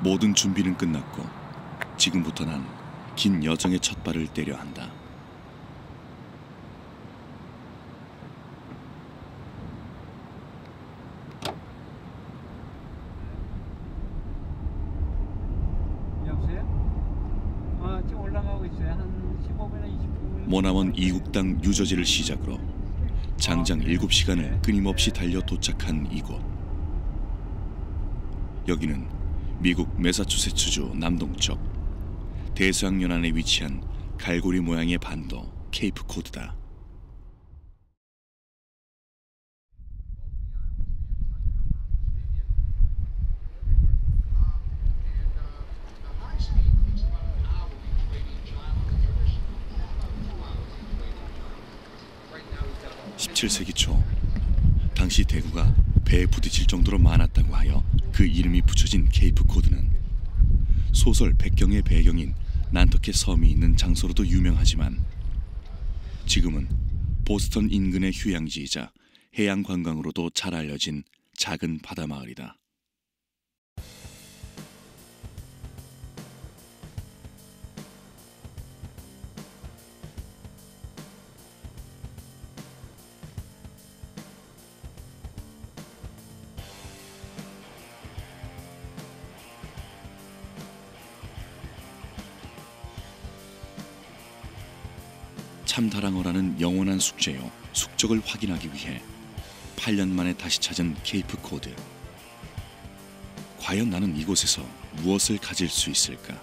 모든 준비는 끝났고 지금부터 난 긴 여정의 첫 발을 떼려 한다. 여보세요? 지금 올라가고 있어요. 한 15분이나 20분. 머나먼 이국당 유저지를 시작으로 장장 7시간을 끊임없이 달려 도착한 이곳. 여기는 미국 매사추세츠주 남동쪽 대서양 연안에 위치한 갈고리 모양의 반도 케이프 코드다. (17세기) 초 당시 대구가 배에 부딪힐 정도로 많았다고 하여 그 이름이 붙여진 케이프 코드는 소설 백경의 배경인 난터켓 섬이 있는 장소로도 유명하지만 지금은 보스턴 인근의 휴양지이자 해양 관광으로도 잘 알려진 작은 바다 마을이다. 참다랑어라는 영원한 숙제요. 숙적을 확인하기 위해 8년 만에 다시 찾은 케이프 코드. 과연 나는 이곳에서 무엇을 가질 수 있을까?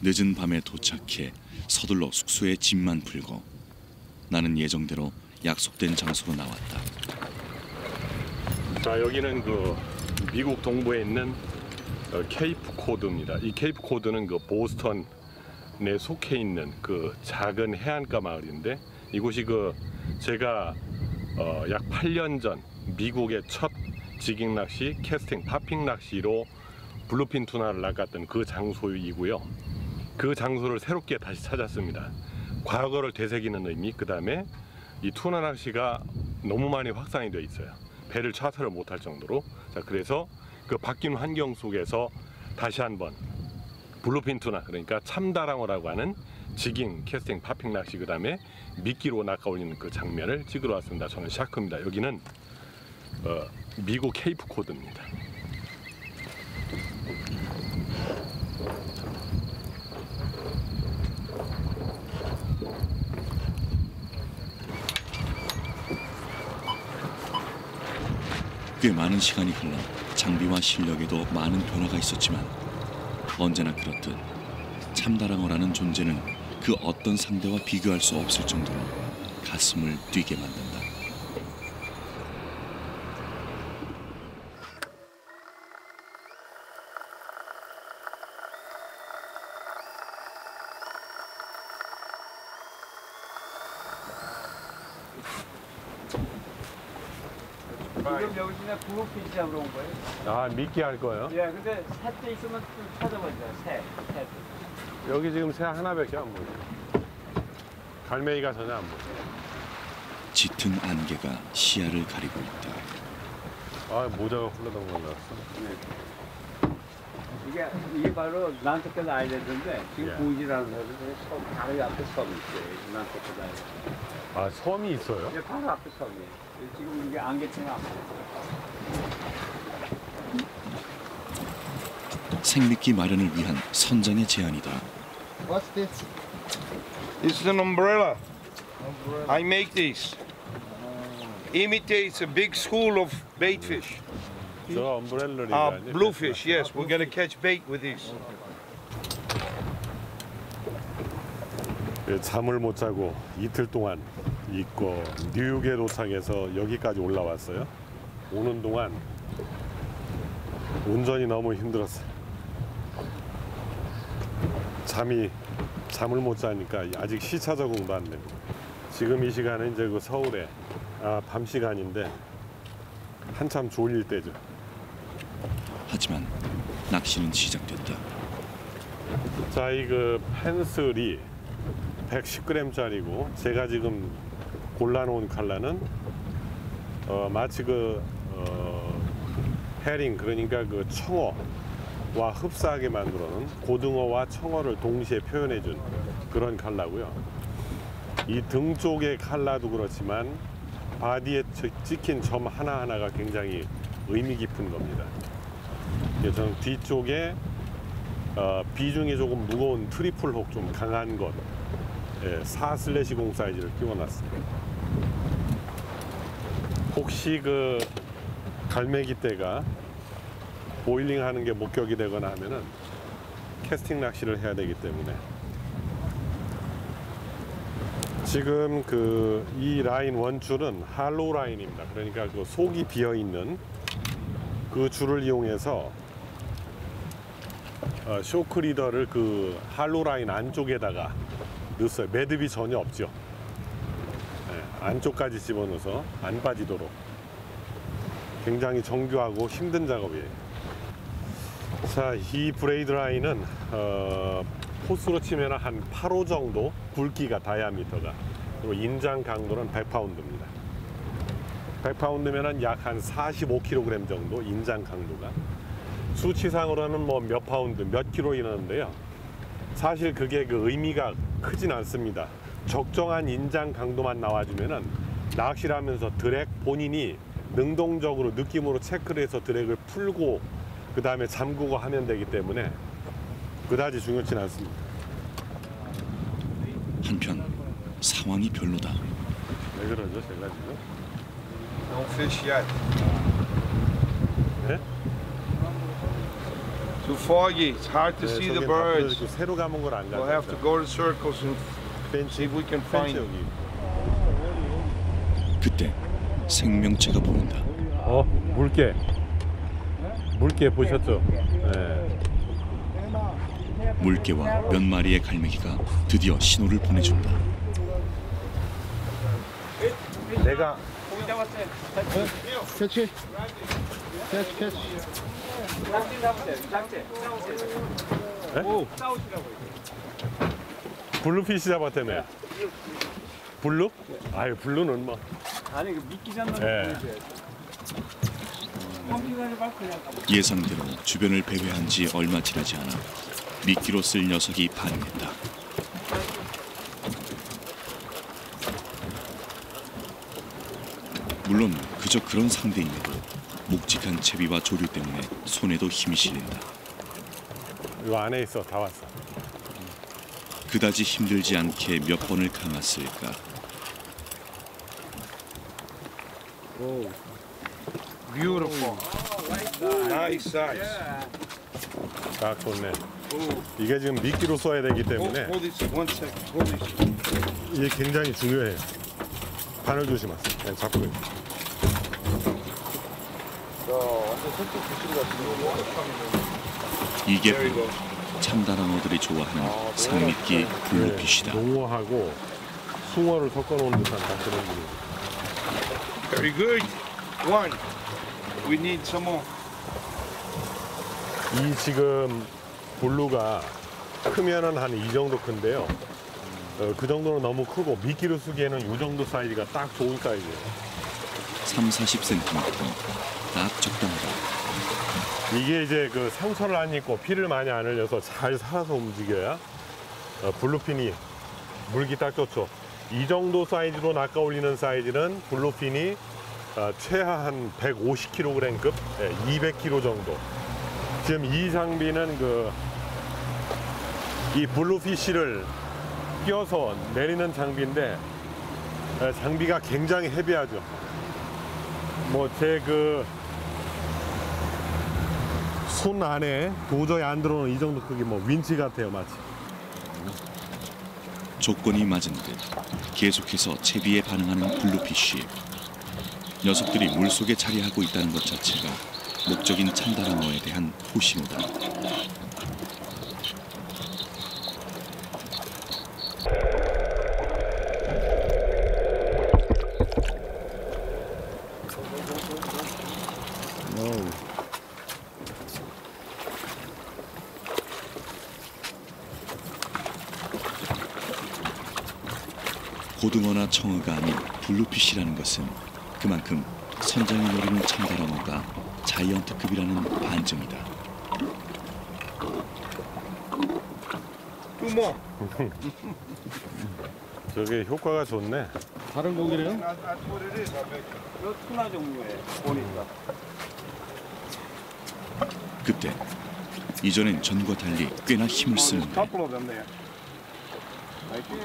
늦은 밤에 도착해 서둘러 숙소에 짐만 풀고 나는 예정대로 약속된 장소로 나왔다. 자, 여기는 그 미국 동부에 있는 케이프 코드입니다. 이 케이프 코드는 그 보스턴에 속해 있는 그 작은 해안가 마을인데 이곳이 그 제가 약 8년 전 미국의 첫 지깅 낚시, 캐스팅, 파핑 낚시로 블루핀 투나를 낚았던 그 장소이고요. 그 장소를 새롭게 다시 찾았습니다. 과거를 되새기는 의미, 그 다음에 이 투나 낚시가 너무 많이 확산이 되어 있어요. 배를 차설을 못할 정도로. 자, 그래서 그 바뀐 환경 속에서 다시 한번 블루핀 투나, 그러니까 참다랑어라고 하는 지깅, 캐스팅, 파핑 낚시, 그 다음에 미끼로 낚아올리는 그 장면을 찍으러 왔습니다. 저는 샤크입니다. 여기는 미국 케이프 코드입니다. 꽤 많은 시간이 흘러 장비와 실력에도 많은 변화가 있었지만 언제나 그렇듯 참다랑어라는 존재는 그 어떤 상대와 비교할 수 없을 정도로 가슴을 뛰게 만든다. 지금 여기 그냥 블루핀 잡으러 온 거예요? 아, 미끼 할 거예요? 예, 근데 새떼 있으면 좀 찾아보세요. 새. 여기 지금 새 하나밖에 안 보여요. 갈매기가 전혀 안 보여요. 짙은 안개가 시야를 가리고 있다. 아, 모자가 훌러덩 올라왔어. 이게 바로 난터켓 아일랜드인데 지금 예. 보이지라는 거는 섬, 바로 앞에 섬이 있어요. 난터켓 아일랜드. 아, 섬이 있어요? 예, 바로 앞에 섬이에요. 지금 이게 안개층 앞에. 생미끼 마련을 위한 선장의 제안이다. What's this? This is an umbrella. I make this. Imitates a big school of bait fish. 저 엄브렐러리가 Bluefish, yes. We're going to catch bait with this. 잠을 못 자고 이틀 동안 있고 뉴욕에 도착해서 여기까지 올라왔어요. 오는 동안 운전이 너무 힘들었어요. 잠을 못 자니까 아직 시차 적응도 안 됩니다. 지금 이 시간은 이제 그 서울에 밤 시간인데 한참 졸릴 때죠. 하지만 낚시는 시작됐다. 자, 이 그 110g짜리고 제가 지금 골라놓은 칼라는 마치 헤링, 그러니까 그 청어와 흡사하게 만들어놓은 고등어와 청어를 동시에 표현해준 그런 칼라고요. 이 등 쪽의 칼라도 그렇지만 바디에 찍힌 점 하나하나가 굉장히 의미 깊은 겁니다. 저는 뒤쪽에 비중이 조금 무거운 트리플 혹 좀 강한 것 4/0 사이즈를 끼워놨습니다. 혹시 그 갈매기 떼가 보일링 하는 게 목격이 되거나 하면은 캐스팅 낚시를 해야 되기 때문에 지금 이 라인 원줄은 할로우 라인입니다. 그러니까 그 속이 비어 있는 그 줄을 이용해서 쇼크 리더를 그 할로우 라인 안쪽에다가 넣었어요. 매듭이 전혀 없죠. 안쪽까지 집어넣어서 안 빠지도록. 굉장히 정교하고 힘든 작업이에요. 자, 이 브레이드 라인은 포스로 치면 한 8호 정도 굵기가 다이아미터가, 그리고 인장 강도는 100파운드입니다. 100파운드면 약 한 45kg 정도 인장 강도가. 수치상으로는 뭐 몇 파운드, 몇 킬로 이러는데요. 사실 그게 그 의미가 크진 않습니다. 적정한 인장 강도만 나와주면은 낚시를 하면서 드랙 본인이 능동적으로 느낌으로 체크를 해서 드랙을 풀고 그 다음에 잠그고 하면 되기 때문에 그다지 중요치 않습니다. 한편 상황이 별로다. 왜 그러죠, 제가 지금? No fish yet. 네? Too foggy. It's hard to see the birds. 새로 감은 걸 안 We'll have to 가져왔죠. go to circles and see if we can find them. 그때 생명체가 보인다. 물개 보셨죠? 네. 물개와 몇 마리의 갈매기가 드디어 신호를 보내준다. 내가 캐치. 캐치. 블루피시 잡았다며. 블루? 아유, 블루는 뭐. 아니 그 미끼 잡는 예. 예상대로 주변을 배회한 지 얼마 지나지 않아 미끼로 쓸 녀석이 반응했다. 물론 그저 그런 상대임에도 묵직한 채비와 조류 때문에 손에도 힘이 실린다. 이 안에 있어, 다 왔어. 그다지 힘들지 않게 몇 번을 감았을까. Beautiful. Nice size. 딱 좋네. 이게 지금 미끼로 써야 되기 때문에 Hold this 1 second. Hold this. 이게 굉장히 중요해요. 바늘 조심하세요. 그냥 잡고 있어요. 이게 바로 참다랑어들이 좋아하는 산미끼 블루피시다. 농어하고 숭어를 섞어놓은 듯한 그런 분위기. Very good. One. We need some more. 이 지금 블루가 크면은 한 이 정도 큰데요. 그 정도는 너무 크고 미끼로 쓰기에는 이 정도 사이즈가 딱 좋은 사이즈예요. 30-40cm 딱 적당하다. 이게 이제 그 상처를 안 입고 피를 많이 안 흘려서 잘 살아서 움직여야 블루핀이 물기 딱 좋죠. 이 정도 사이즈로 낚아 올리는 사이즈는 블루핀이 최하 한 150kg급, 200kg 정도. 지금 이 장비는 이 블루피쉬를 끼워서 내리는 장비인데 장비가 굉장히 헤비하죠. 뭐 제 손 안에 도저히 안 들어오는 이 정도 크기, 뭐 윈치 같아요, 마치. 조건이 맞은 듯 계속해서 채비에 반응하는 블루피쉬. 녀석들이 물속에 자리하고 있다는 것 자체가 목적인 참다랑어에 대한 호신호다. 고등어나 청어가 아닌 블루피쉬라는 것은 그만큼 선장이 노리는 참다랑어가 자이언트급이라는 반증이다. Two more. 저게 효과가 좋네. 다른 고기래요? That's what it is, I bet. 이거 투나 종류의 보니까. 그때 이전엔 전과 달리 꽤나 힘을 There's a 쓰는데 couple of them there.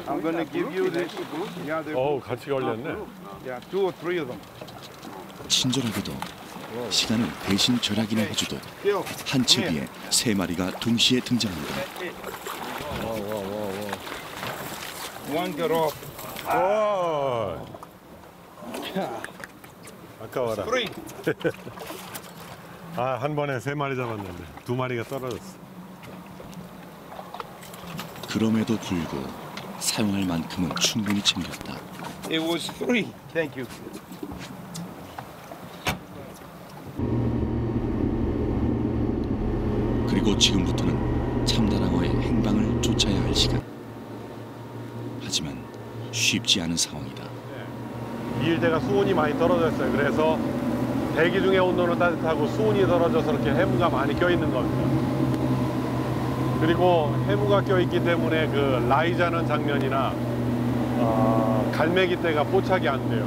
I'm gonna give you this. Yeah, they're 어우, 같이 걸렸네. yeah, 2 or 3 of them. 친절하게도 시간을 대신 절약이나 해주듯 Kill. 한 채 위에 3마리가 동시에 등장한다. One got off. 오! 아까워라. 3. 아, 한 번에 3마리 잡았는데 2마리가 떨어졌어. 그럼에도 불구 사용할 만큼은 충분히 챙겼다. It was 3. Thank you. 그리고 지금부터는 참다랑어의 행방을 쫓아야 할 시간. 하지만 쉽지 않은 상황이다. 이 일대가 수온이 많이 떨어졌어요. 그래서 대기 중의 온도는 따뜻하고 수온이 떨어져서 이렇게 해무가 많이 껴있는 겁니다. 그리고 해무가 껴있기 때문에 그 라이자는 장면이나 갈매기떼가 포착이 안 돼요.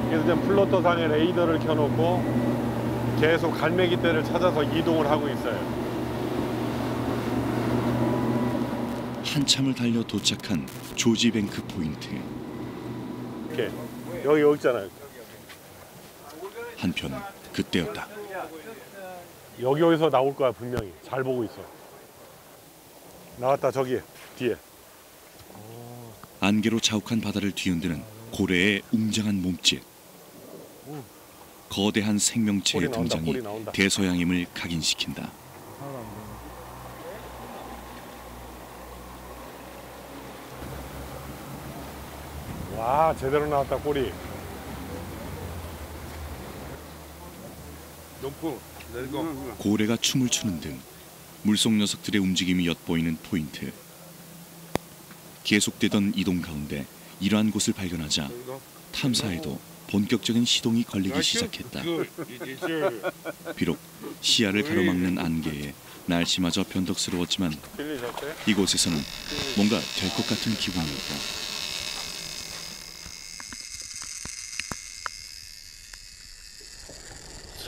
그래서 지금 플로터상에 레이더를 켜놓고 계속 갈매기떼를 찾아서 이동을 하고 있어요. 한참을 달려 도착한 조지뱅크 포인트. 이렇게 여기 있잖아요. 한편 그때였다. 여기서 나올 거야 분명히. 잘 보고 있어. 나왔다 저기 뒤에. 안개로 자욱한 바다를 뒤흔드는 고래의 웅장한 몸짓. 거대한 생명체의 꼬리 나온다, 등장이 꼬리 나온다. 대서양임을 각인시킨다. 와 제대로 나왔다 꼬리. Don't pull. Let it go. 고래가 춤을 추는 등 물속 녀석들의 움직임이 엿보이는 포인트. 계속되던 이동 가운데 이러한 곳을 발견하자 탐사에도 본격적인 시동이 걸리기 시작했다. Good. It's your. 비록 시야를 가로막는 안개에 날씨마저 변덕스러웠지만 들리셨어요? 이곳에서는 뭔가 될 것 같은 기분이었다.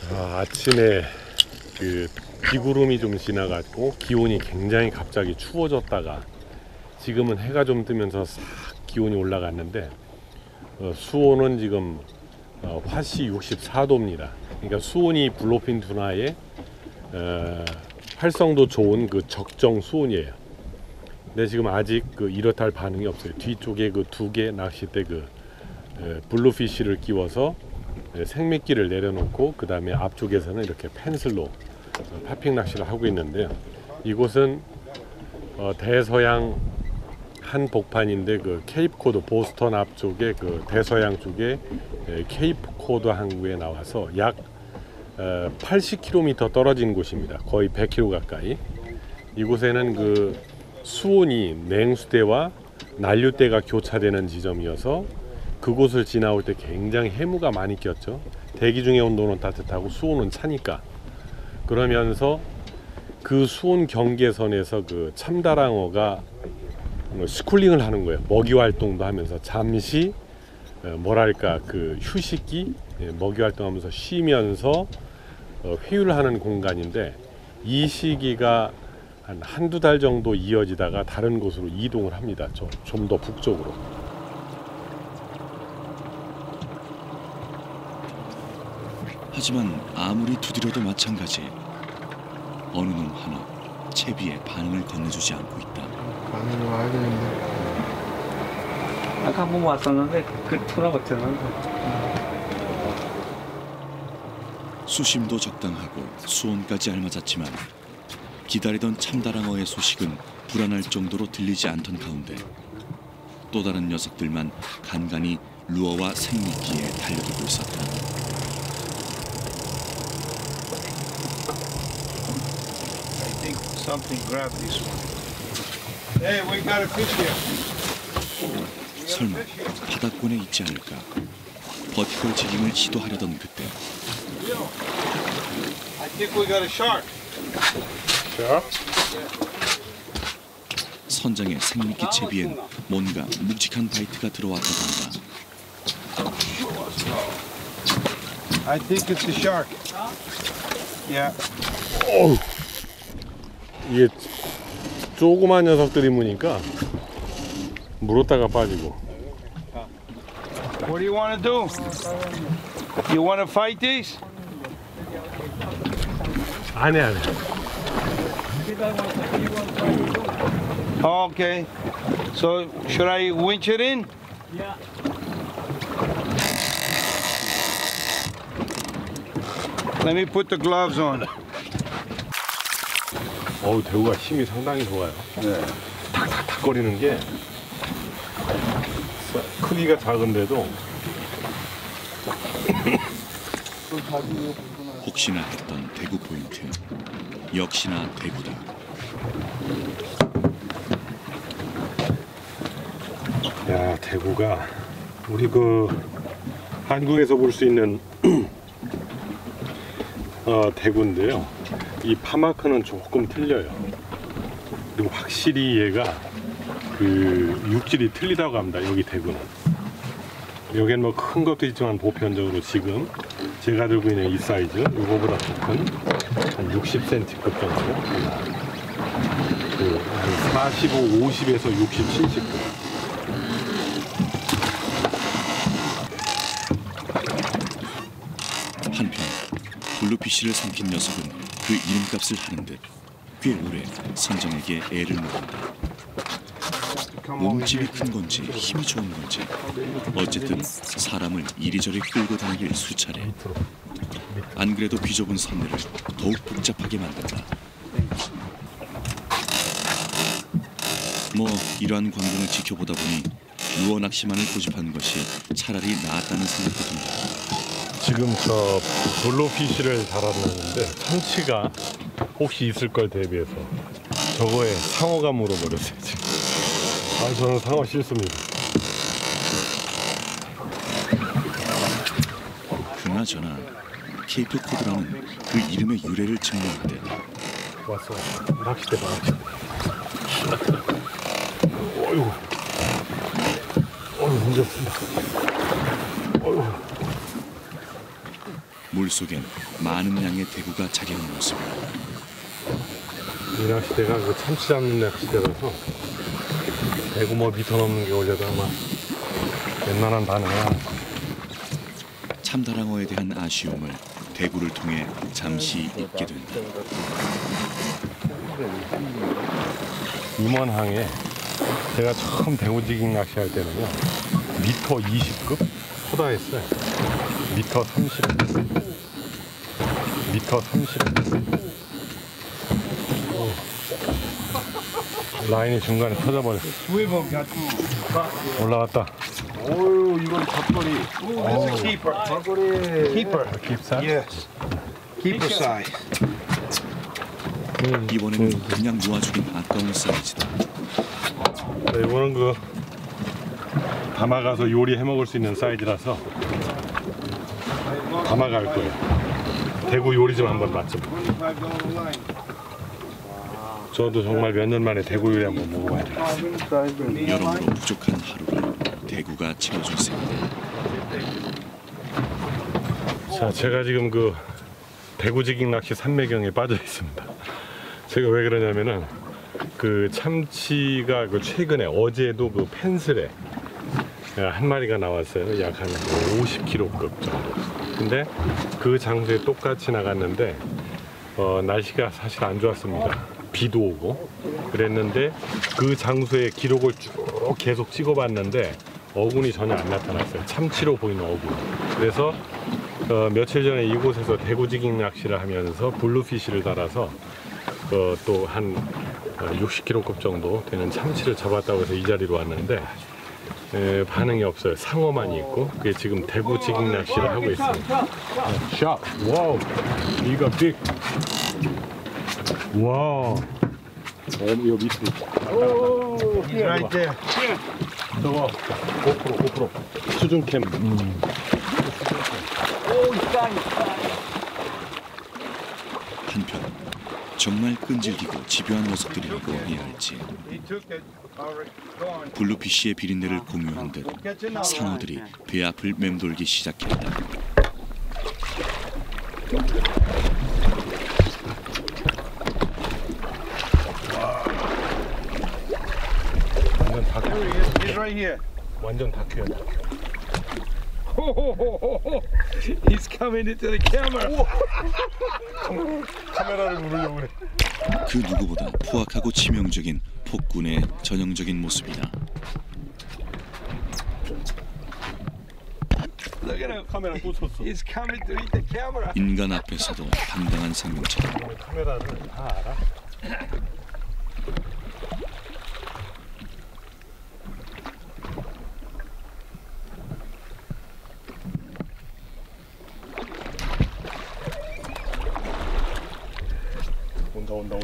자, 아침에 그 비구름이 좀 지나갔고 기온이 굉장히 갑자기 추워졌다가 지금은 해가 좀 뜨면서 싹 기온이 올라갔는데 수온은 지금 화씨 64도입니다. 그러니까 수온이 블루핀 튜나의 활성도 좋은 그 적정 수온이에요. 근데 지금 아직 그 이렇다 할 반응이 없어요. 뒤쪽에 그 2개 낚싯대 그 블루피쉬를 끼워서 생미끼를 내려놓고 그 다음에 앞쪽에서는 이렇게 펜슬로 파핑 낚시를 하고 있는데요. 이곳은 대서양 한 복판인데 그 케이프 코드 보스턴 앞쪽에 그 대서양 쪽에 케이프 코드 항구에 나와서 약 80km 떨어진 곳입니다. 거의 100km 가까이. 이곳에는 그 수온이 냉수대와 난류대가 교차되는 지점이어서 그곳을 지나올 때 굉장히 해무가 많이 꼈죠. 대기 중의 온도는 따뜻하고 수온은 차니까. 그러면서 그 수온 경계선에서 그 참다랑어가 스쿨링을 하는 거예요. 먹이 활동도 하면서 잠시 뭐랄까 그 휴식기, 먹이 활동하면서 쉬면서 회유를 하는 공간인데 이 시기가 한 한두 달 정도 이어지다가 다른 곳으로 이동을 합니다. 좀 더 북쪽으로. 하지만 아무리 두드려도 마찬가지. 어느 놈 하나 채비에 반응을 건네주지 않고 있다. 많이 와야 되는데. 아까 한 번 왔었는데 그 투나 같았는데. 수심도 적당하고 수온까지 알맞았지만 기다리던 참다랑어의 소식은 불안할 정도로 들리지 않던 가운데 또 다른 녀석들만 간간히 루어와 생미끼에 달려들고 있었다. I think something grabbed this one. Hey, we got a fish here. 설마 바닥권에 있지 않을까? 버티컬 지깅을 시도하려던 그때 I think we got a shark. 선장의 생미끼 채비엔 뭔가 묵직한 바이트가 들어왔다던가. I think it's a shark. Yeah. 이게 조그만 녀석들이 무니까 물었다가 빠지고. What do you want to do? You want to fight these? 안 해. Oh, okay. So should I winch it in? Yeah. Let me put the gloves on. 어우, 대구가 힘이 상당히 좋아요. 네. 탁탁탁 거리는 게 크기가 작은데도 혹시나 했던 대구 포인트. 역시나 대구다. 야, 대구가 우리 그 한국에서 볼 수 있는 대구인데요. 이 파마크는 조금 틀려요. 그리고 확실히 얘가 그 육질이 틀리다고 합니다. 여기 대구는. 여기는 뭐 큰 것도 있지만 보편적으로 지금 제가 들고 있는 이 사이즈, 이거보다 더 큰 한 60cm급 정도. 한 45, 50에서 60, 70급. 한편 블루피쉬를 삼킨 녀석은 그 이름값을 하는 듯 꽤 오래 선장에게 애를 먹는다. 몸집이 큰 건지 힘이 좋은 건지 어쨌든 사람을 이리저리 끌고 다니길 수차례. 안 그래도 비좁은 선내를 더욱 복잡하게 만든다. 뭐 이러한 광경을 지켜보다 보니 루어 낚시만을 고집한 것이 차라리 나았다는 생각도 든다. 지금 저 블루피쉬를 달아놨는데 참치가 혹시 있을 걸 대비해서 저거에 상어가 물어버렸어요 지금. 아, 저는 상어 싫습니다. 그나저나 케이프 코드라는 그 이름의 유래를 증명하되 왔어. 낚싯대 봐. 어이구. 어이구, 힘들습니다. 어이구. 물속엔 많은 양의 대구가 자기는 모습. 이 낚싯대가 그 참치 잡는 낚싯대라서 대구 뭐 미터 넘는 게 올려도 아마 웬만한 반응이야. 참다랑어에 대한 아쉬움을 대구를 통해 잠시 잊게 된다. 임원항에 제가 처음 대구지깅 낚시할 때는요 미터 20급 초다했어요. 미터 30, 미터 30. 라인이 중간에 터져버렸어. 올라갔다. Oh, 이건 덧거리. It's a keeper. Keeper. 깁사? Yes. Keeper size. 이번에는 그냥 놓아주긴 아까운 사이즈다. 네, 이거는 그 담아가서 요리해 먹을 수 있는 사이즈라서 담아갈 거예요. 대구 요리 좀 한번 맛좀. 저도 정말 몇 년 만에 대구 요리 한번 먹어봐야 돼요. 여러모로 부족한 하루를 대구가 채워줄 셈이다. 자, 제가 지금 그 대구지깅 낚시 산매경에 빠져 있습니다. 제가 왜 그러냐면은 그 참치가 그 최근에 어제도 그 펜슬에 한 마리가 나왔어요. 약 한 50kg급 정도. 근데 그 장소에 똑같이 나갔는데 날씨가 사실 안 좋았습니다. 비도 오고 그랬는데 그 장소의 기록을 쭉 계속 찍어봤는데 어군이 전혀 안 나타났어요. 참치로 보이는 어군. 그래서 며칠 전에 이곳에서 대구지깅 낚시를 하면서 블루피쉬를 달아서 또 한 60kg급 정도 되는 참치를 잡았다고 해서 이 자리로 왔는데 반응이 없어요. 상어만 있고 그게 지금 대구지깅 낚시를 하고 있습니다. 샷! 와우! 이거 빅! 와우! 이거 밑으로. He's right there. 저거 고프로 수중캠. 한편 정말 끈질기고 집요한 녀석들이라고 해야 할지 He took it. Alright, go on. 블루피쉬의 비린내를 공유한 듯 상어들이 배 앞을 맴돌기 시작했다. 완전 다큐. Here he is. He's right here. 완전 다큐야. He's coming into the camera. 카메라를 물으려고 그래. 그 누구보다 포악하고 치명적인 폭군의 전형적인 모습이다. Look at him. 카메라 꽂혔어. He's coming to eat the camera. 인간 앞에서도 당당한 생명체다. 카메라를 다 알아. 온다.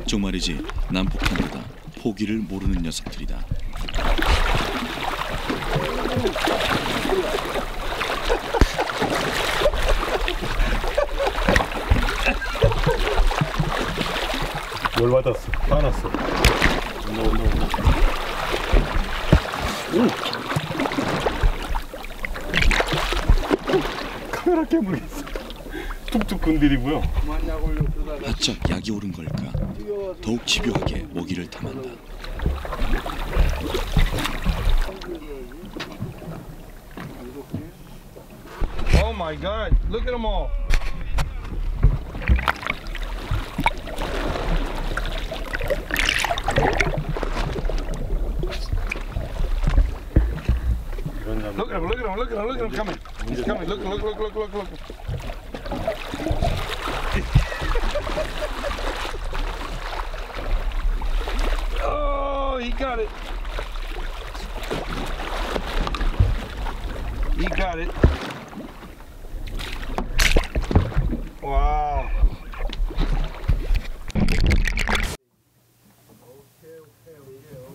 정말이지 난폭한데다 포기를 모르는 녀석들이다. 열받았어. 화났어. 온다. 카메라 깨물겠어. 툭툭 건드리고요. 바짝 약이 오른 걸까 더욱 집요하게 모기를 탐한다. Oh my God! Look at them all. Look at him coming. He's coming. Look. Oh, he got it. He got it. Wow.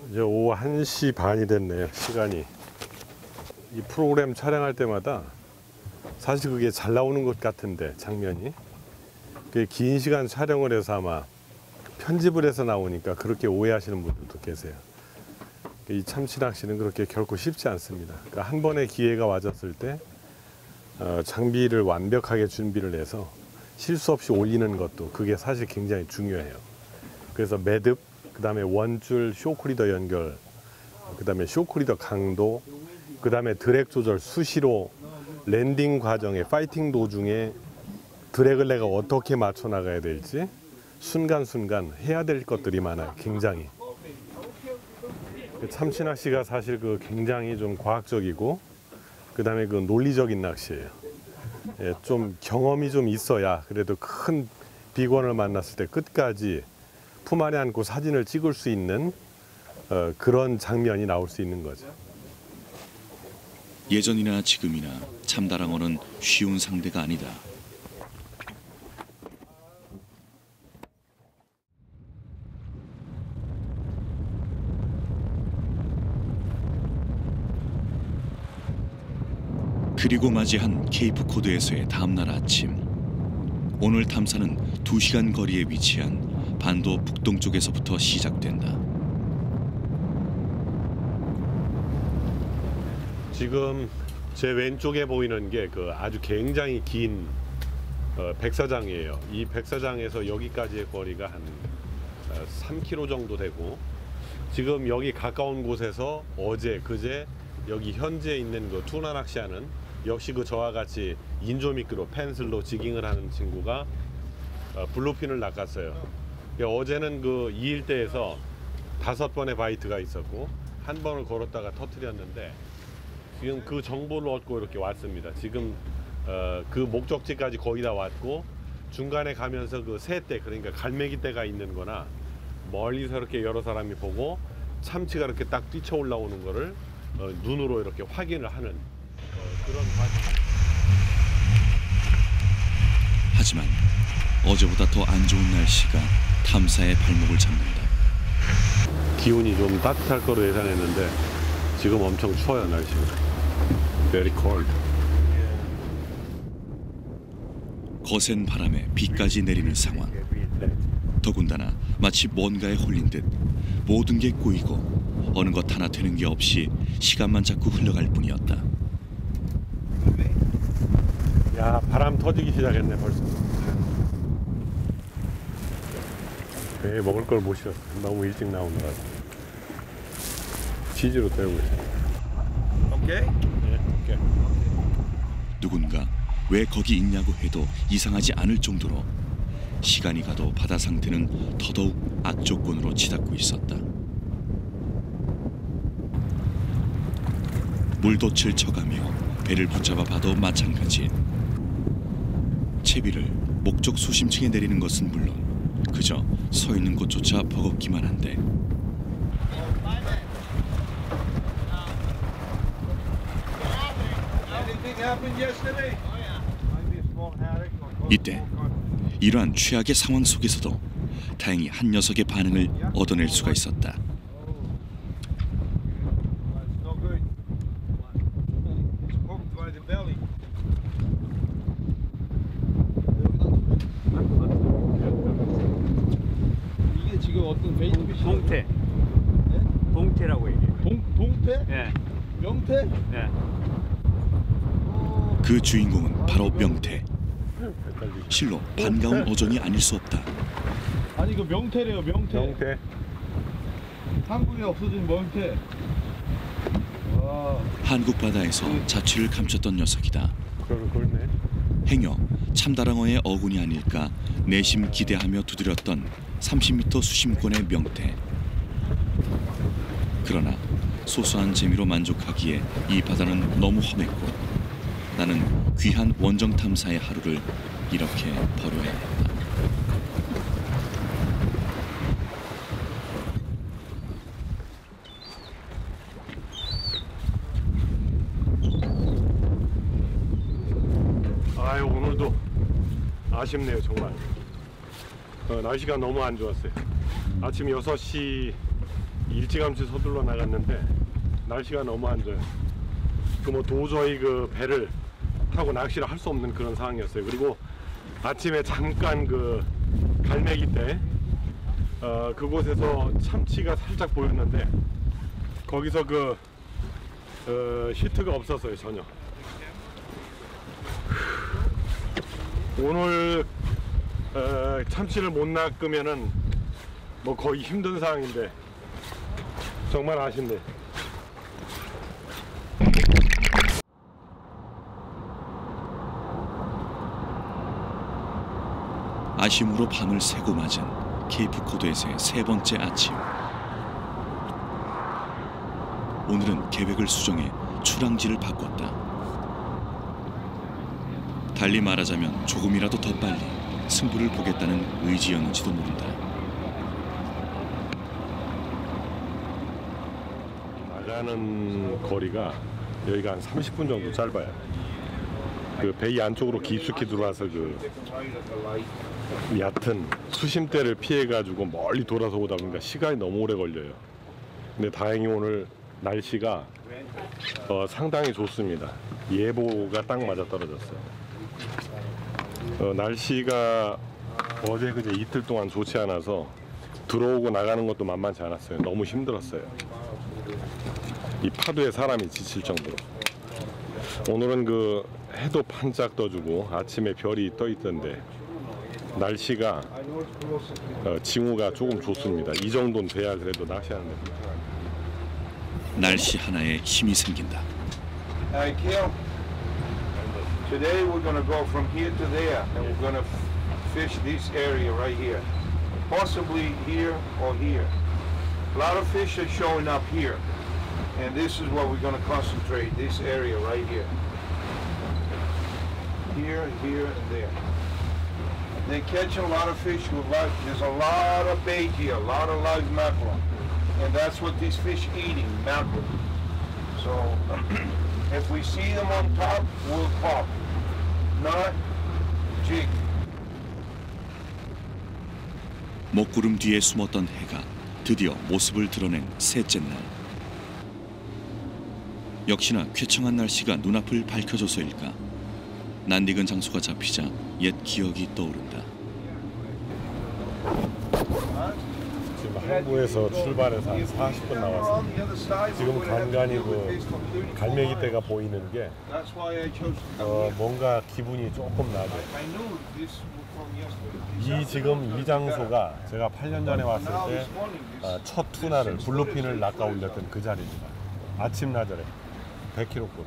이제 오후 1시 반이 됐네요. 시간이. 이 프로그램 촬영할 때마다 사실 그게 잘 나오는 것 같은데 장면이 그게 긴 시간 촬영을 해서 아마 편집을 해서 나오니까 그렇게 오해하시는 분들도 계세요. 이 참치 낚시는 그렇게 결코 쉽지 않습니다. 그러니까 한 번의 기회가 와졌을 때 장비를 완벽하게 준비를 해서 실수 없이 올리는 것도 그게 사실 굉장히 중요해요. 그래서 매듭, 그 다음에 원줄 쇼크리더 연결, 그 다음에 쇼크리더 강도, 그 다음에 드랙 조절, 수시로 랜딩 과정에 파이팅 도중에 드랙을 내가 어떻게 맞춰 나가야 될지 순간순간 해야 될 것들이 많아요. 굉장히. 참치 낚시가 사실 그 굉장히 좀 과학적이고 그 다음에 그 논리적인 낚시예요. 예, 좀 경험이 좀 있어야 그래도 큰 비건을 만났을 때 끝까지 품 안에 안고 사진을 찍을 수 있는 그런 장면이 나올 수 있는 거죠. 예전이나 지금이나 참다랑어는 쉬운 상대가 아니다. 그리고 맞이한 케이프 코드에서의 다음날 아침. 오늘 탐사는 2시간 거리에 위치한 반도 북동쪽에서부터 시작된다. 지금 제 왼쪽에 보이는 게 그 아주 굉장히 긴 백사장이에요. 이 백사장에서 여기까지의 거리가 한 3km 정도 되고 지금 여기 가까운 곳에서 어제 그제 여기 현재 있는 그 투나 낚시하는 역시 그 저와 같이 인조미끼로 펜슬로 지깅을 하는 친구가 블루핀을 낚았어요. 어제는 그 이 일대에서 5번의 바이트가 있었고 한 번을 걸었다가 터뜨렸는데 지금 그 정보를 얻고 이렇게 왔습니다. 지금 그 목적지까지 거의 다 왔고 중간에 가면서 그 새떼 그러니까 갈매기 떼가 있는 거나 멀리서 이렇게 여러 사람이 보고 참치가 이렇게 딱 뛰쳐 올라오는 거를 눈으로 이렇게 확인을 하는 그런 과정. 하지만 어제보다 더 안 좋은 날씨가 탐사의 발목을 잡는다. 기온이 좀 따뜻할 거로 예상했는데 지금 엄청 추워요, 날씨가. Very cold. 거센 바람에 비까지 내리는 상황. 더군다나 마치 뭔가에 홀린 듯 모든 게 꼬이고 어느 것 하나 되는 게 없이 시간만 자꾸 흘러갈 뿐이었다. 야, 바람 터지기 시작했네 벌써. 배 먹을 걸 못 실었어. 너무 일찍 나오느라고. 치즈로 때우고 있어. Okay? 네, 오케이. 누군가 왜 거기 있냐고 해도 이상하지 않을 정도로 시간이 가도 바다 상태는 더더욱 악조건으로 치닫고 있었다. 물돛을 쳐가며 배를 붙잡아 봐도 마찬가지. 채비를 목적 수심층에 내리는 것은 물론 그저 서 있는 곳조차 버겁기만 한데 이때 이러한 최악의 상황 속에서도 다행히 한 녀석의 반응을 얻어낼 수가 있었다. 이게 지금 어떤 베이트피시? 동태. 동태라고 얘기해요. 동태? 예. 명태? 예. 그 주인공은 바로 명태. 실로 반가운 어종이 아닐 수 없다. 아니 그 명태래요, 명태. 명태. 한국에 없어진 명태. 와. 한국 바다에서 자취를 감췄던 녀석이다. 그렇네. 행여 참다랑어의 어군이 아닐까 내심 기대하며 두드렸던 30m 수심권의 명태. 그러나 소소한 재미로 만족하기에 이 바다는 너무 험했고 나는 귀한 원정 탐사의 하루를 이렇게 버려야 했다. 아유, 오늘도 아쉽네요 정말. 날씨가 너무 안 좋았어요. 아침 6시 일찌감치 서둘러 나갔는데 날씨가 너무 안 좋아요. 뭐 도저히 그 배를 타고 낚시를 할 수 없는 그런 상황이었어요. 그리고 아침에 잠깐 그 갈매기 때 그곳에서 참치가 살짝 보였는데 거기서 그 히트가 없었어요 전혀. 오늘 참치를 못 낚으면은 뭐 거의 힘든 상황인데 정말 아쉽네. 아쉬움으로 밤을 새고 맞은 케이프 코드에서의 세 번째 아침. 오늘은 계획을 수정해 출항지를 바꿨다. 달리 말하자면 조금이라도 더 빨리 승부를 보겠다는 의지였는지도 모른다. 나가는 거리가 여기가 한 30분 정도 짧아요. 그 베이 안쪽으로 깊숙이 들어와서 그 얕은 수심대를 피해가지고 멀리 돌아서 오다 보니까 시간이 너무 오래 걸려요. 근데 다행히 오늘 날씨가 상당히 좋습니다. 예보가 딱 맞아 떨어졌어요. 날씨가 어제 그제 이틀 동안 좋지 않아서 들어오고 나가는 것도 만만치 않았어요. 너무 힘들었어요. 이 파도에 사람이 지칠 정도로. 오늘은 그 해도 반짝 떠주고 아침에 별이 떠 있던데 날씨가 징후가 조금 좋습니다. 이 정도는 돼야 그래도 낚시하는 데. 날씨 하나에 힘이 생긴다. Hey, Kim. Today we're going to go from here to there, and we're going to fish this area right here. Possibly here or here. A lot of fish are showing up here, and this is what we're going to concentrate, this area right here. Here, here, and there. They catch a lot of fish with live, there's a lot of bait here, a lot of live mackerel. And that's what these fish eating, mackerel. So, if we see them on top, we'll pop. Not, jig. 먹구름 뒤에 숨었던 해가 드디어 모습을 드러낸 셋째 날. 역시나 쾌청한 날씨가 눈앞을 밝혀줘서일까 낯익은 장소가 잡히자 옛 기억이 떠오른다. 지금 항구에서 출발해서 한 40분 나왔어. 지금 간간히 그 갈매기떼가 보이는 게 뭔가 기분이 조금 나죠. 지금 이 장소가 제가 8년 전에 왔을 때 첫 투나를 블루핀을 낚아 올렸던 그 자리입니다. 아침나절에 100kg급.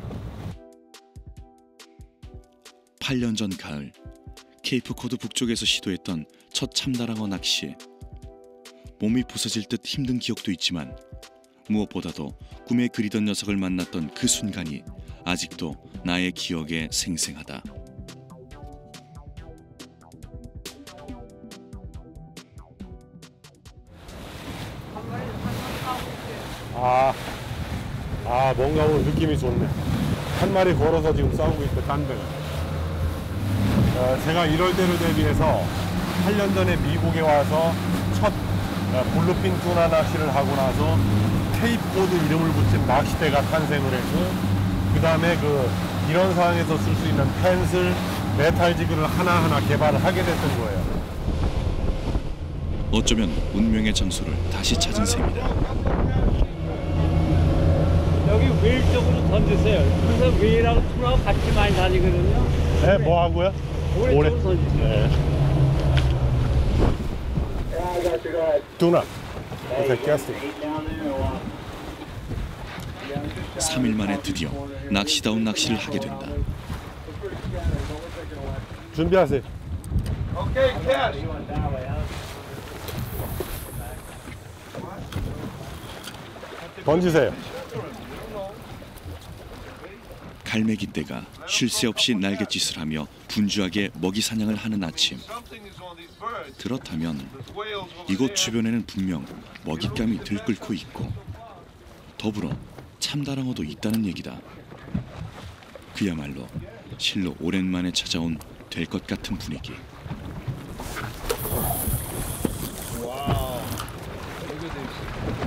8년 전 가을 케이프 코드 북쪽에서 시도했던 첫 참다랑어 낚시에 몸이 부서질 듯 힘든 기억도 있지만 무엇보다도 꿈에 그리던 녀석을 만났던 그 순간이 아직도 나의 기억에 생생하다. 뭔가 오늘 느낌이 좋네. 한 마리 걸어서 지금 싸우고 있대, 딴 데가. 제가 이럴 때를 대비해서 8년 전에 미국에 와서 첫 블루핀 투나 낚시를 하고 나서 케이프 코드 이름을 붙인 낚시대가 탄생을 했고, 그 다음에 이런 상황에서 쓸 수 있는 펜슬, 메탈 지그를 하나하나 개발을 하게 됐던 거예요. 어쩌면 운명의 장소를 다시 찾은 셈이다. 여기 웨일 쪽으로 던지세요. 그래서 웨일하고 투나하고 같이 많이 다니거든요. 네, 뭐 하고요? 오래 던지세요. 네. 투나. 오케이, 캐스팅. 3일 만에 드디어 낚시다운 낚시를 하게 된다. 준비하세요. Okay, catch. 던지세요. 갈매기떼가 쉴 새 없이 날갯짓을 하며 분주하게 먹이 사냥을 하는 아침. 그렇다면 이곳 주변에는 분명 먹잇감이 들끓고 있고 더불어 참다랑어도 있다는 얘기다. 그야말로 실로 오랜만에 찾아온 될 것 같은 분위기.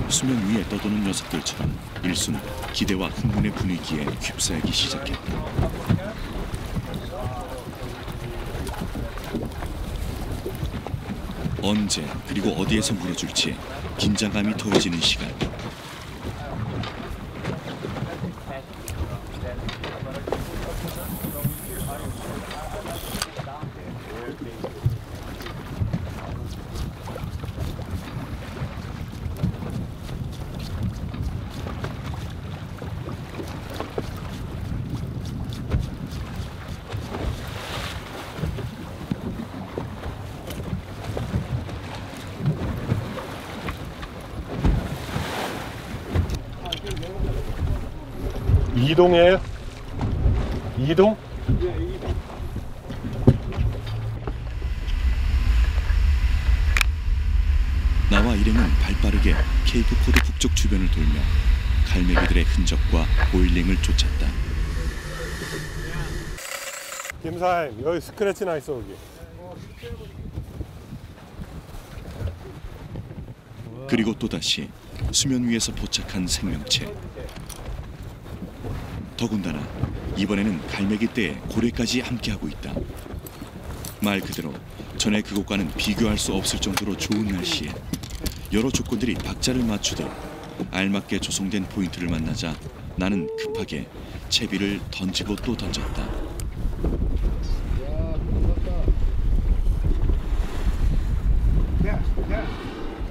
수면 위에 떠도는 녀석들처럼 일순 기대와 흥분의 분위기에 휩싸이기 시작했다. 언제 그리고 어디에서 물어줄지 긴장감이 더해지는 시간. 이동이에요? 이동? 나와 일행은 발빠르게 케이프 코드 북쪽 주변을 돌며 갈매기들의 흔적과 보일링을 쫓았다. 김사님, 여기 스크래치 나 있어, 여기. 그리고 또다시 수면 위에서 포착한 생명체. 더군다나 이번에는 갈매기떼의 고래까지 함께하고 있다. 말 그대로 전에 그곳과는 비교할 수 없을 정도로 좋은 날씨에 여러 조건들이 박자를 맞추듯 알맞게 조성된 포인트를 만나자 나는 급하게 채비를 던지고 또 던졌다.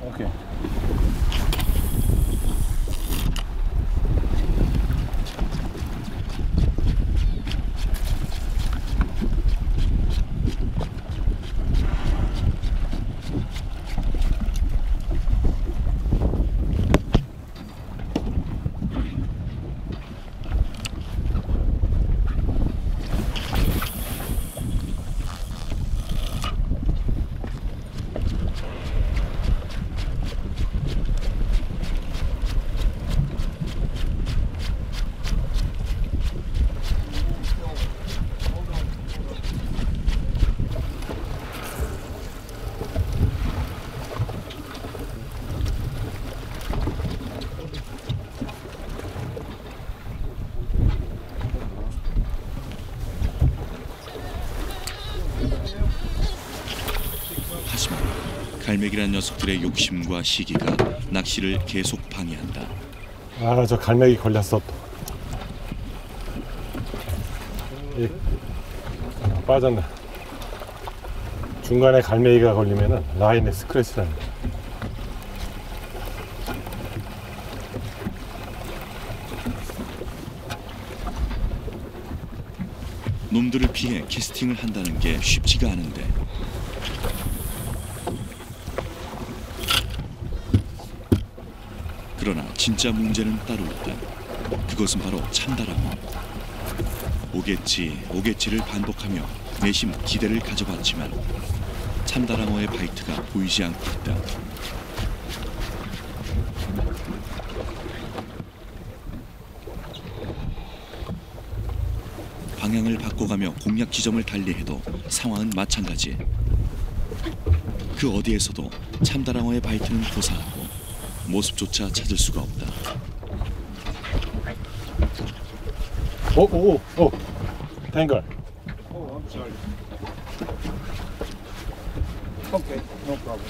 오케이. 갈매기란 녀석들의 욕심과 시기가 낚시를 계속 방해한다. 아, 저 갈매기 걸렸어. 예. 빠졌네. 중간에 갈매기가 걸리면은 라인에 스크래치가 납니다. 놈들을 피해 캐스팅을 한다는 게 쉽지가 않은데 그러나 진짜 문제는 따로 있다. 그것은 바로 참다랑어. 오겠지를 반복하며 내심 기대를 가져봤지만 참다랑어의 바이트가 보이지 않고 있다. 방향을 바꿔가며 공략 지점을 달리해도 상황은 마찬가지. 그 어디에서도 참다랑어의 바이트는 고사하고 모습조차 찾을 수가 없다. 오, 탱글. Oh, I'm sorry. Okay, no problem.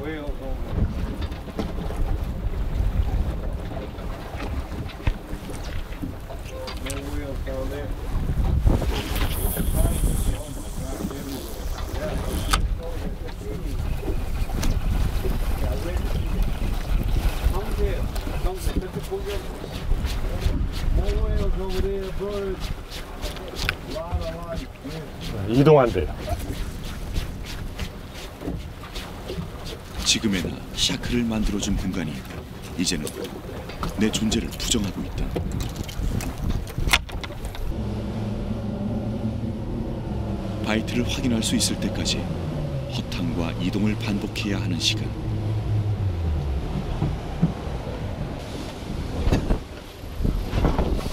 Whales over there. No whales down there. 이동한대요. 지금에나 샤크를 만들어준 공간이 이제는 내 존재를 부정하고 있다. 바이트를 확인할 수 있을 때까지 허탕과 이동을 반복해야 하는 시간.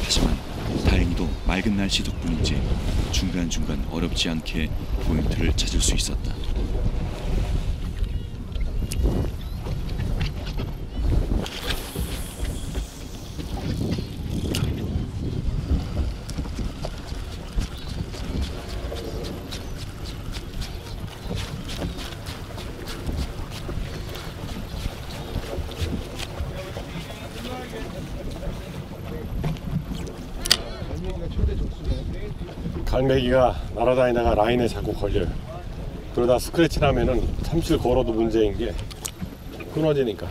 하지만 다행히도 맑은 날씨 덕분인지 중간중간 어렵지 않게 포인트를 찾을 수 있었다. 갈매기가 날아다니다가 라인에 자꾸 걸려요. 그러다 스크래치 나면은 참치를 걸어도 문제인 게 끊어지니까.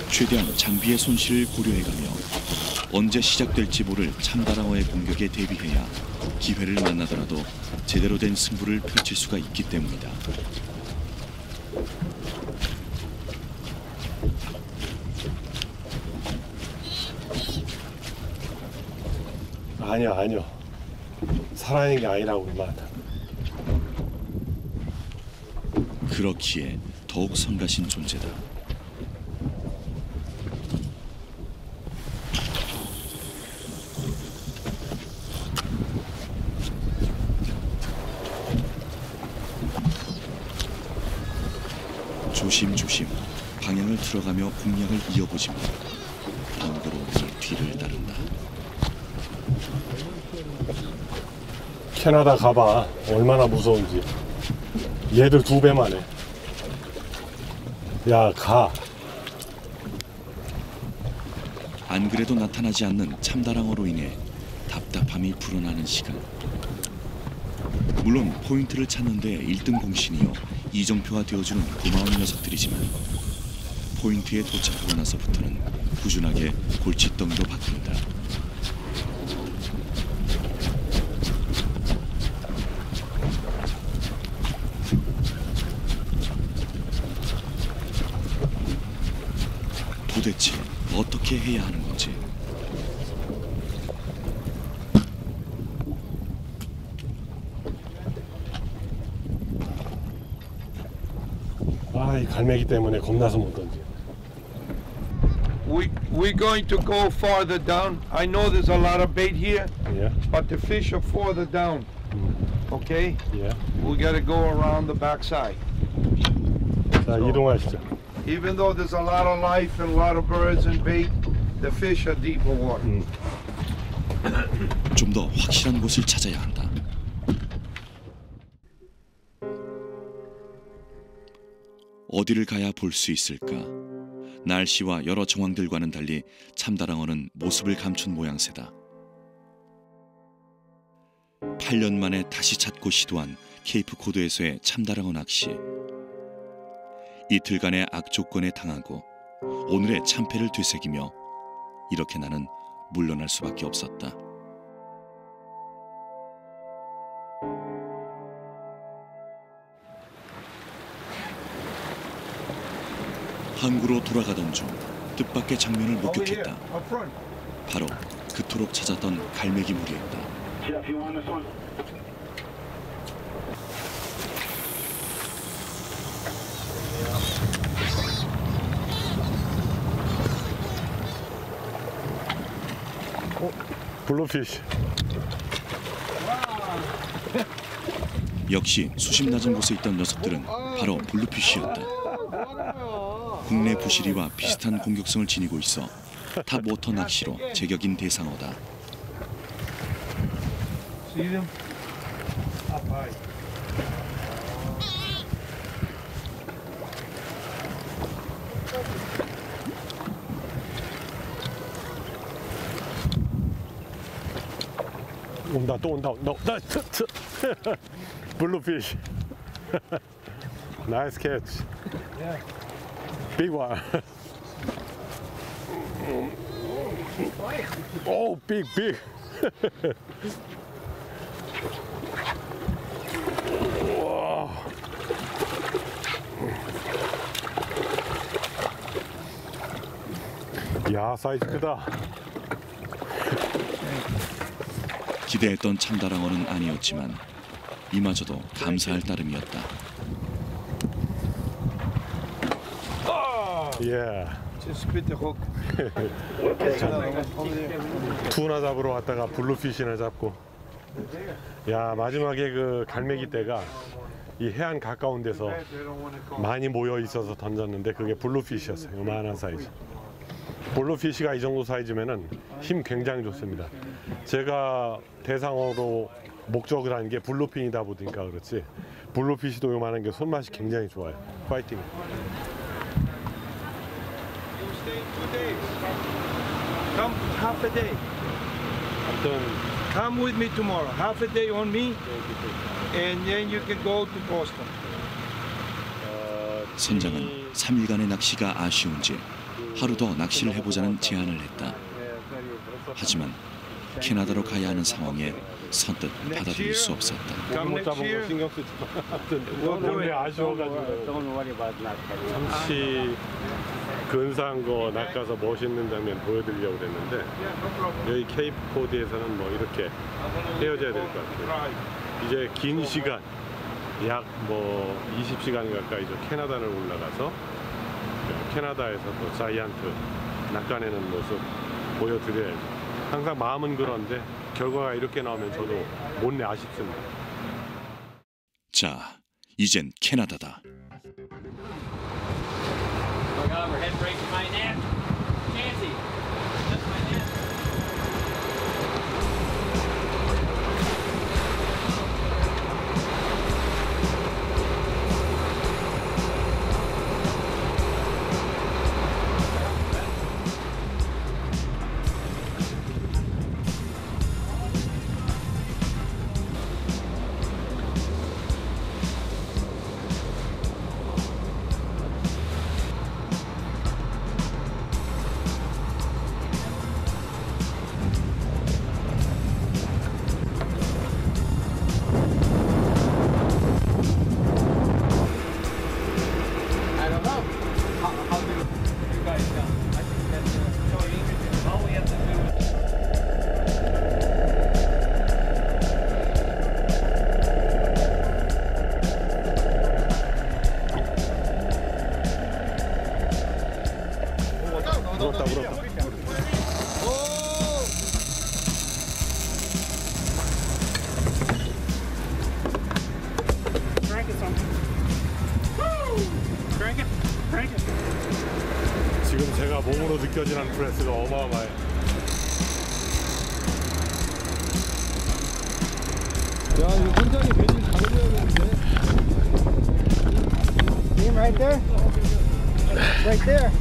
최대한 장비의 손실을 고려해가며 언제 시작될지 모를 참다랑어의 공격에 대비해야 기회를 만나더라도 제대로 된 승부를 펼칠 수가 있기 때문이다. 아니요. 살아있는 게 아니라고 임마. 그렇기에 더욱 성가신 존재다. 조심조심 방향을 틀어가며 공략을 이어보지만 번거로움이 뒤를 따른다. 캐나다 가봐. 얼마나 무서운지. 얘들 2배만 해. 야, 가. 안 그래도 나타나지 않는 참다랑어로 인해 답답함이 불어나는 시간. 물론 포인트를 찾는데 1등 공신이요 이정표가 되어주는 고마운 녀석들이지만 포인트에 도착하고 나서부터는 꾸준하게 골칫덩이로 바뀐다. 도대체 어떻게 해야 하는 건지. 아, 이 갈매기 때문에 겁나서 못 던져. We're going to go farther down. I know there's a lot of bait here, 예? but the fish are farther down. Okay? 예. We got to go around the backside. 자, 이동하시죠. Even though there's a lot of life and a lot of birds and bait, the fish are deeper water. 좀 더 확실한 곳을 찾아야 한다. 어디를 가야 볼 수 있을까? 날씨와 여러 정황들과는 달리 참다랑어는 모습을 감춘 모양새다. 8년 만에 다시 찾고 시도한 케이프 코드에서의 참다랑어 낚시. 이틀간의 악조건에 당하고 오늘의 참패를 되새기며 이렇게 나는 물러날 수밖에 없었다. 항구로 돌아가던 중 뜻밖의 장면을 목격했다. 바로 그토록 찾았던 갈매기 무리였다. 블루피쉬. 역시 수심 낮은 곳에 있던 녀석들은 바로 블루피쉬였다. 국내 부시리와 비슷한 공격성을 지니고 있어 탑워터 낚시로 제격인 대상어다. See them? Up high. 온다 또 온다. 블루피쉬. 나이스 캐치. Big one. Oh, big. Wow. 야, 사이즈 크다. 기대했던 참다랑어는 아니었지만 이마저도 감사할 따름이었다. 예. Just spit the hook. 투나 잡으러 왔다가 블루피쉬나 잡고. 야, 마지막에 그 갈매기 떼가 이 해안 가까운 데서 많이 모여 있어서 던졌는데 그게 블루피쉬였어요. 요만한 사이즈. 블루피쉬가 이 정도 사이즈면은 힘 굉장히 좋습니다. 제가 대상어로 목적을 한 게 블루핀이다 보니까 그렇지. 블루피쉬도 요만한 게 손맛이 굉장히 좋아요. 파이팅. Stay 2 days. Come half a day. 어떤 Come with me tomorrow. Half a day on me, and then you can go to Boston. 선장은 3일간의 낚시가 아쉬운지 하루 더 낚시를 해보자는 제안을 했다. 하지만 캐나다로 가야 하는 상황에 선뜻 받아들일 수 없었다. Come 못 next 잡은 거 year. 신경 쓰지 마. 원래 아쉬워가지고 잠시 근사한 거 낚아서 멋있는 장면 보여드리려고 그랬는데 여기 케이프 코드에서는 뭐 이렇게 헤어져야 될 것 같아요. 이제 긴 시간 약 뭐 20시간 가까이 저 캐나다를 올라가서 캐나다에서 또 자이언트 낚아내는 모습 보여드려야죠. 항상 마음은 그런데 결과가 이렇게 나오면 저도 못내 아쉽습니다. 자, 이젠 캐나다다. Oh God, we're head breaking my net. Nancy, that's my net. 바람으로 느껴지는 프레스가 어마어마해. 야, 이거 현장에 배진 잘해야겠는데. See him right there? Right there.